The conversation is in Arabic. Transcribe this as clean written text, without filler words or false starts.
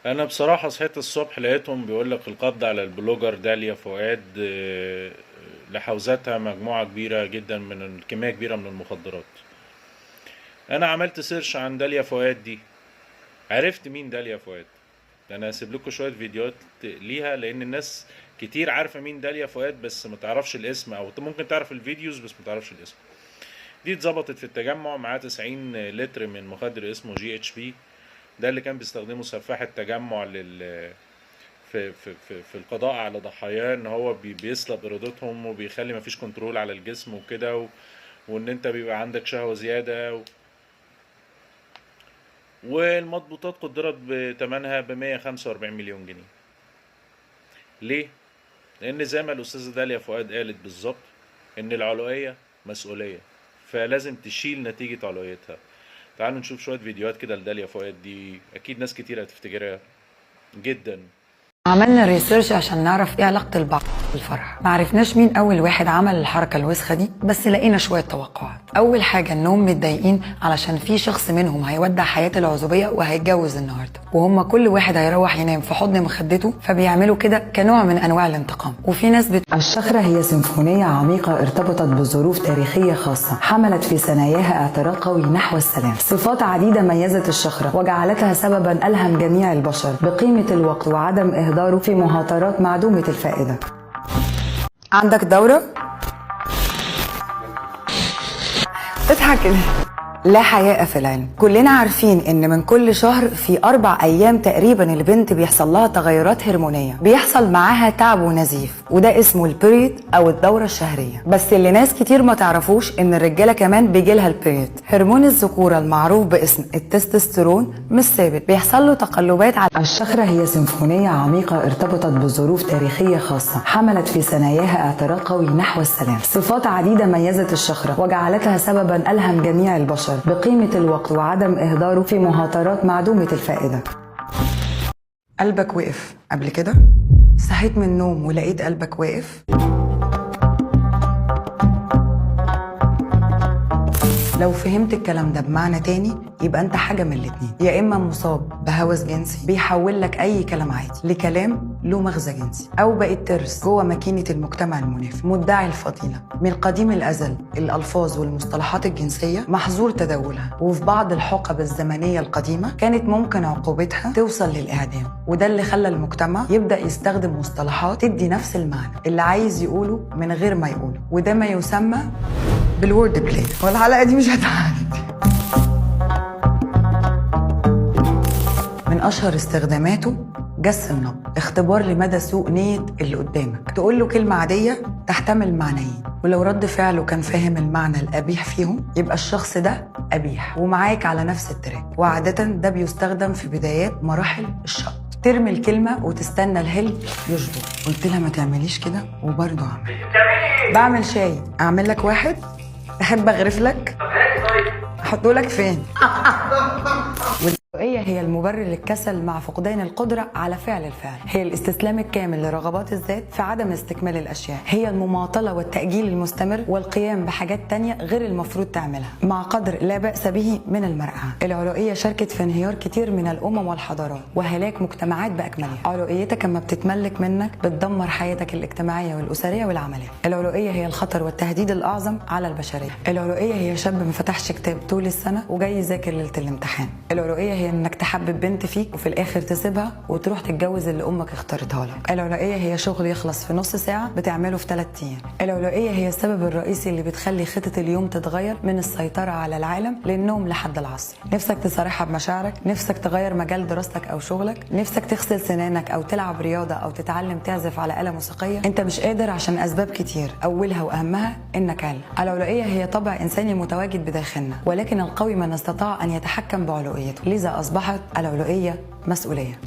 انا بصراحة صحيت الصبح لقيتهم بيقول لك القبض على البلوجر داليا فؤاد لحوزتها مجموعة كبيرة جدا من كمية كبيرة من المخدرات. انا عملت سيرش عن داليا فؤاد دي، عرفت مين داليا فؤاد. انا هسيب لكم شوية فيديوهات ليها، لان الناس كتير عارفة مين داليا فؤاد بس ما تعرفش الاسم، او ممكن تعرف الفيديوز بس ما تعرفش الاسم. دي اتظبطت في التجمع، معاه 90 لتر من مخدر اسمه GHB. ده اللي كان بيستخدمه سفاح التجمع في القضاء على ضحاياه، ان هو بيسلب ارادتهم وبيخلي مفيش كنترول على الجسم وكده وان انت بيبقى عندك شهوة زيادة والمضبوطات قدرت بتمنها ب 145 مليون جنيه. ليه؟ لان زي ما الاستاذة داليا فؤاد قالت بالظبط، ان العلوية مسؤولية، فلازم تشيل نتيجة علويتها. تعالوا نشوف شوية فيديوهات كده لداليا فؤاد دي، اكيد ناس كتير هتفتكرها جدا. عملنا ريسيرش عشان نعرف ايه علاقة البعض بالفرح. ما عرفناش مين اول واحد عمل الحركة الوسخة دي، بس لقينا شوية توقعات. اول حاجة انهم متضايقين علشان في شخص منهم هيودع حياة العزوبية وهيتجوز النهاردة، وهم كل واحد هيروح ينام في حضن مخدته، فبيعملوا كده كنوع من انواع الانتقام. وفي ناس الشخرة هي سيمفونية عميقة ارتبطت بظروف تاريخية خاصة، حملت في ثناياها اعتراض قوي نحو السلام. صفات عديدة ميزت الشخرة وجعلتها سببا ألهم جميع البشر بقيمة الوقت وعدم إهداره في مهاترات معدومة الفائدة. عندك دورة؟ تضحك ليه؟ لا حياء في العلم. كلنا عارفين ان من كل شهر في 4 ايام تقريبا البنت بيحصل لها تغيرات هرمونية، بيحصل معاها تعب ونزيف، وده اسمه البريد او الدورة الشهرية. بس اللي ناس كتير ما تعرفوش ان الرجالة كمان بيجيلها البريد. هرمون الذكورة المعروف باسم التستوستيرون مش ثابت، بيحصل له تقلبات على الشخرة هي سيمفونية عميقة ارتبطت بظروف تاريخية خاصة، حملت في ثناياها اعتراض قوي نحو السلام. صفات عديدة ميزت الشخرة وجعلتها سببا ألهم جميع البشر بقيمة الوقت وعدم إهداره في مهاترات معدومة الفائدة. قلبك وقف قبل كده؟ صحيت من النوم ولقيت قلبك واقف؟ لو فهمت الكلام ده بمعنى تاني، يبقى انت حاجة من الاتنين: يا اما مصاب بهوس جنسي بيحول لك اي كلام عادي لكلام له مغزى جنسي، او بقيت ترس جوه ماكينة المجتمع المنافي مدعي الفضيلة. من قديم الازل الالفاظ والمصطلحات الجنسية محظور تداولها، وفي بعض الحقب الزمنية القديمة كانت ممكن عقوبتها توصل للاعدام، وده اللي خلى المجتمع يبدأ يستخدم مصطلحات تدي نفس المعنى اللي عايز يقوله من غير ما يقوله، وده ما يسمى بالورد بلاي. والحلقة دي مش هتعدي. من أشهر استخداماته جس النبض، اختبار لمدى سوء نية اللي قدامك. تقول له كلمة عادية تحتمل معنيين، ولو رد فعله كان فاهم المعنى القبيح فيهم يبقى الشخص ده قبيح ومعاك على نفس التراك. وعادة ده بيستخدم في بدايات مراحل الشط. ترمي الكلمة وتستنى الهلب يشبط. قلت لها ما تعمليش كده وبرضه عمل. بعمل شاي، أعمل لك واحد؟ تحب أغرف لك؟ أحطه لك فين؟ والرؤية هي المبرر للكسل مع فقدان القدرة على فعل الفعل. هي الاستسلام الكامل لرغبات الذات في عدم استكمال الأشياء. هي المماطلة والتأجيل المستمر والقيام بحاجات تانية غير المفروض تعملها مع قدر لا بأس به من المرأة. العلوية شاركت في انهيار كتير من الأمم والحضارات وهلاك مجتمعات بأكملها. علويتك لما بتتملك منك بتدمر حياتك الاجتماعية والأسرية والعملية. العلوية هي الخطر والتهديد الأعظم على البشرية. العلوية هي شاب ما فتحش كتاب طول السنة وجاي يذاكر ليلة الامتحان. العلوية هي انك تحبب بنت فيك وفي الاخر تسيبها وتروح تتجوز اللي امك اختارتها لك. العلوية هي شغل يخلص في نص ساعة بتعمله في 3 ايام. العلوية هي السبب الرئيسي اللي بتخلي خطة اليوم تتغير من السيطرة على العالم للنوم لحد العصر. نفسك تصارحها بمشاعرك، نفسك تغير مجال دراستك او شغلك، نفسك تغسل سنانك او تلعب رياضة او تتعلم تعزف على آلة موسيقية. انت مش قادر عشان اسباب كتير، اولها واهمها انك عال. العلوية هي طبع انساني متواجد بداخلنا، ولكن القوي من استطاع ان يتحكم بعلويته، لذا اصبحت العلوية مسؤولية.